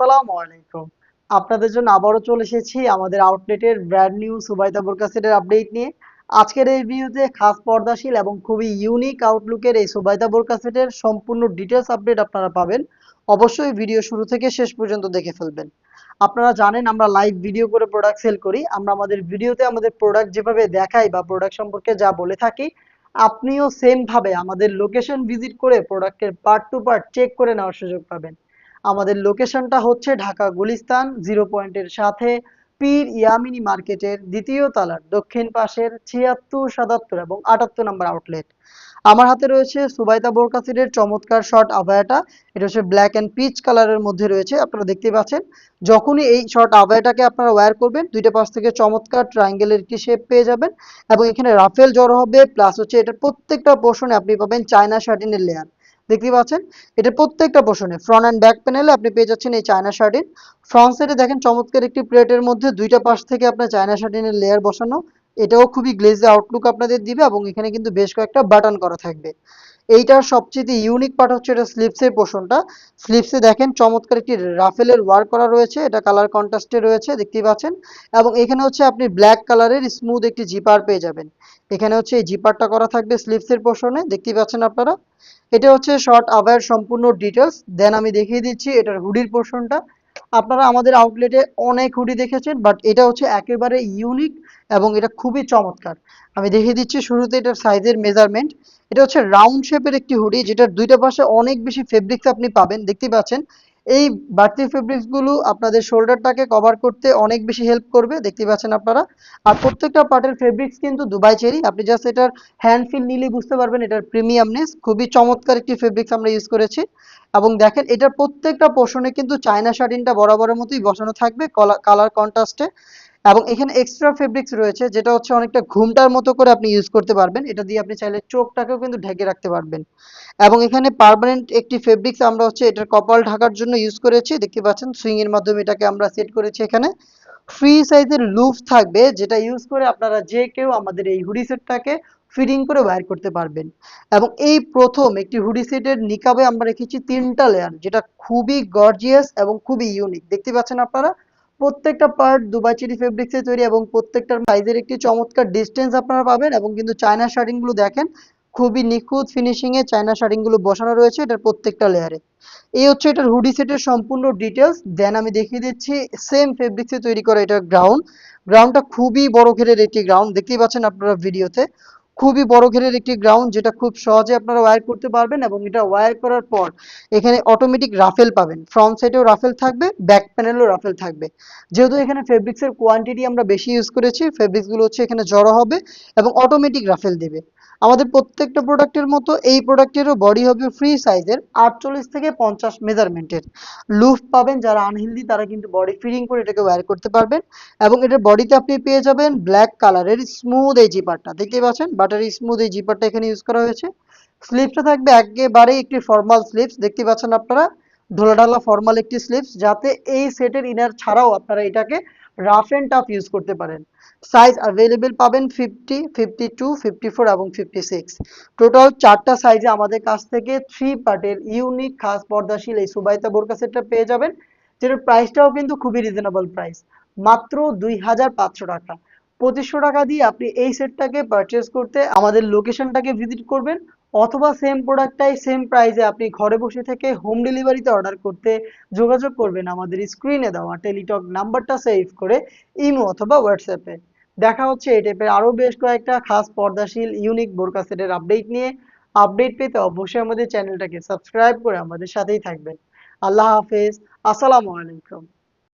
আসসালামু আলাইকুম। আপনাদের জন্য আবারও চলে এসেছি আমাদের আউটলেটের ব্র্যান্ড নিউ সুবাইদা বোরকা সেটের আপডেট নিয়ে। আজকের এই ভিডিওতে খাস পর্দাশীল এবং খুবই ইউনিক আউটলুকের এই সুবাইদা বোরকা সেটের সম্পূর্ণ ডিটেলস আপডেট আপনারা পাবেন। অবশ্যই ভিডিও শুরু থেকে শেষ পর্যন্ত দেখে ফেলবেন। আপনারা জানেন আমরা লাইভ ভিডিও করে প্রোডাক্ট সেল করি। আমরা আমাদের ভিডিওতে আমাদের প্রোডাক্ট যেভাবে দেখাই বা প্রোডাক্ট সম্পর্কে যা বলে থাকি, আপনিও সেম ভাবে আমাদের লোকেশন ভিজিট করে প্রোডাক্টের পার্ট টু পার্ট চেক করে নেওয়ার সুযোগ পাবেন। আমাদের লোকেশনটা হচ্ছে ঢাকা গুলিস্তান 0 পয়েন্টের সাথে পীর ইয়ামিনী মার্কেটের দ্বিতীয় তলার দক্ষিণ পাশের 76, 77 এবং 78 নম্বর আউটলেট। আমার হাতে রয়েছে সুবাইদা বোরকা সেটের চমৎকার শর্ট আভায়াটা। এটা হচ্ছে ব্ল্যাক অ্যান্ড পিচ কালারের মধ্যে রয়েছে, আপনারা দেখতে পাচ্ছেন। যখনই এই শর্ট আভায়াটাকে আপনারা ওয়্যার করবেন, দুইটা পাশ থেকে চমৎকার ট্রায়াঙ্গেলের একটি শেপ পেয়ে যাবেন এবং এখানে রাফেল জড়ো হবে, প্লাস হচ্ছে এটার প্রত্যেকটা পোর্শনে আপনি পাবেন চায়না শার্টিনের লেয়ার। দেখতে পাচ্ছেন, এটা প্রত্যেকটা পোর্শনে ফ্রন্ট অ্যান্ড ব্যাক প্যানেলে আপনি পেয়ে যাচ্ছেন এই চায়না শার্টিন। ফ্রন্ট সাইডে দেখেন চমৎকার একটি প্লেটের মধ্যে দুইটা পাশ থেকে আপনার চায়না শার্টিনের লেয়ার বসানো। এটাও খুবই গ্লেজি আউটলুক আপনাদের দিবে এবং এখানে কিন্তু বেশ কয়েকটা বাটন করা থাকবে। এইটার সবচেয়ে ইউনিক পার্ট হচ্ছে এটা স্লিপসের পোর্শনটা। স্লিপসে দেখেন চমৎকার একটি রাফেলের ওয়ার্ক করা রয়েছে, এটা কালার কন্ট্রাস্টে রয়েছে, দেখতেই পাচ্ছেন। এবং এখানে হচ্ছে আপনি ব্ল্যাক কালারের স্মুথ একটি জিপার পেয়ে যাবেন। এখানে হচ্ছে এই জিপারটা করা থাকবে স্লিপসের পোর্শনে, দেখতেই পাচ্ছেন আপনারা। এটা হচ্ছে শর্ট আভায়ার সম্পূর্ণ ডিটেলস। দেন আমি দেখিয়ে দিচ্ছি এটার হুডির পোর্শনটা। আপনারা আমাদের আউটলেটে অনেক হুডি দেখেছেন, বাট এটা হচ্ছে একেবারে ইউনিক এবং এটা খুবই চমৎকার। আমি দেখিয়ে দিচ্ছি শুরুতে এটার সাইজের মেজারমেন্ট। এটা হচ্ছে রাউন্ড শেপের একটি হুডি, যেটার দুইটা পাশে অনেক বেশি ফেব্রিক্স আপনি পাবেন, দেখতেই পাচ্ছেন। এই বাড়তি ফেব্রিক্স গুলো আপনাদের শোল্ডারটাকে কভার করতে অনেক বেশি হেল্প করবে, দেখতে পাচ্ছেন আপনারা। আর প্রত্যেকটা পার্টের ফেব্রিক্স কিন্তু দুবাই চেরি, আপনি জাস্ট এটার হ্যান্ড ফিল নিলেই বুঝতে পারবেন এটার প্রিমিয়ামনেস। খুবই চমৎকার একটি ফেব্রিক্স আমরা ইউজ করেছি। এবং দেখেন এটার প্রত্যেকটা পোর্শনে কিন্তু চায়না শার্টিনটা বরাবরের মতোই বসানো থাকবে কালার কন্ট্রাস্টে। এবং এখানে এক্সট্রা ফেব্রিক্স রয়েছে, যেটা হচ্ছে অনেকটা ঘুমটার মতো করে আপনি ইউজ করতে পারবেন। এটা দিয়ে আপনি চাইলে চোখটাকেও কিন্তু ঢেকে রাখতে পারবেন। এবং এখানে পার্মানেন্ট একটি ফেব্রিক্স আমরা হচ্ছে এটার কপাল ঢাকার জন্য ইউজ করেছি, দেখতে পাচ্ছেন সুইং এর মাধ্যমে এটাকে আমরা সেট করেছি। এখানে ফ্রি সাইজের লুফ থাকবে, যেটা ইউজ করে আপনারা যে কেউ আমাদের এই হুডি সেটটাকে ফিটিং করে ওয়্যার করতে পারবেন। এবং এই প্রথম একটি হুডি সেটের নিকাবে আমরা রেখেছি 3টা লেয়ার, যেটা খুবই গর্জিয়াস এবং খুবই ইউনিক, দেখতে পাচ্ছেন আপনারা। প্রত্যেকটা পার্ট দুবাই চেরি ফেব্রিক্সে তৈরি এবং প্রত্যেকটার সাইজের একটি চমৎকার ডিস্টেন্স আপনারা পাবেন। এবং কিন্তু চায়না শার্টিং গুলো দেখেন খুবই নিখুঁত ফিনিশিং এ চায়না শার্টিং গুলো বসানো রয়েছে এটার প্রত্যেকটা লেয়ারে। এই হচ্ছে এটার হুডি সেটের সম্পূর্ণ ডিটেলস। দেন আমি দেখিয়ে দিচ্ছি সেম ফেব্রিক্সে তৈরি করা এটার গ্রাউন্ডটা খুবই বড় ঘেরের একটি গ্রাউন্ড, দেখতেই পাচ্ছেন আপনারা ভিডিওতে। খুবই বড় ঘেরের একটি গ্রাউন্ড, যেটা খুব সহজে আপনারা ওয়্যার করতে পারবেন। এবং এটা ওয়্যার করার পর এখানে অটোমেটিক রাফেল পাবেন, ফ্রন্ট সাইডেও রাফেল থাকবে, ব্যাক প্যানেলেও রাফেল থাকবে। যেহেতু এখানে ফেব্রিক্সের কোয়ান্টিটি আমরা বেশি ইউজ করেছি, ফেব্রিক্সগুলো হচ্ছে এখানে জড়ো হবে এবং অটোমেটিক রাফেল দেবে। আমাদের প্রত্যেকটা প্রোডাক্টের মতো এই প্রোডাক্টেরও বডি হবে ফ্রি সাইজের 48 থেকে 50 মেজারমেন্টের। লুফ পাবেন, যারা আনহেলদি তারা কিন্তু বডি ফিটিং করে এটাকে ওয়্যার করতে পারবেন। এবং এটার বডিতে আপনি পেয়ে যাবেন ব্ল্যাক কালারের স্মুথ এই জিপারটা, দেখতে পাচ্ছেন বাটারি স্মুথ এই জিপারটা এখানে ইউজ করা হয়েছে। স্লিপসটা থাকবে একেবারে একটি ফর্মাল স্লিপস, দেখতে পাচ্ছেন আপনারা। ঢোলাঢালা ফর্মাল একটি স্লিপস, যাতে এই সেটের ইনার ছাড়াও আপনারা এটাকে রাফ এন্ড টাফ ইউজ করতে পারেন। সাইজ অ্যাভেলেবেল পাবেন 50, 52, 54 এবং 56। টোটাল 4টা সাইজে আমাদের কাছ থেকে 3 পার্টের ইউনিক খাস পর্দাশীল এই সুবাইতা বোরকা সেটটা পেয়ে যাবেন, যেটার প্রাইসটাও কিন্তু খুবই রিজনেবল প্রাইস, মাত্র 2500 টাকা। 2500 টাকা দিয়ে আপনি এই সেটটাকে পারচেস করতে আমাদের লোকেশনটাকে ভিজিট করবেন, অথবা সেম প্রোডাক্টটাই সেম প্রাইসে আপনি ঘরে বসে থেকে হোম ডেলিভারিতে অর্ডার করতে যোগাযোগ করবেন আমাদের স্ক্রিনে দেওয়া টেলিটক নাম্বারটা সেভ করে ইমো অথবা হোয়াটসঅ্যাপে। দেখা হচ্ছে এই টাইপের আরো বেশ কয়েকটা খাস পর্দাশীল ইউনিক বোরকা সেটের আপডেট নিয়ে। আপডেট পেতে অবশ্যই আমাদের চ্যানেলটাকে সাবস্ক্রাইব করে আমাদের সাথেই থাকবেন। আল্লাহ হাফেজ। আসসালামু আলাইকুম।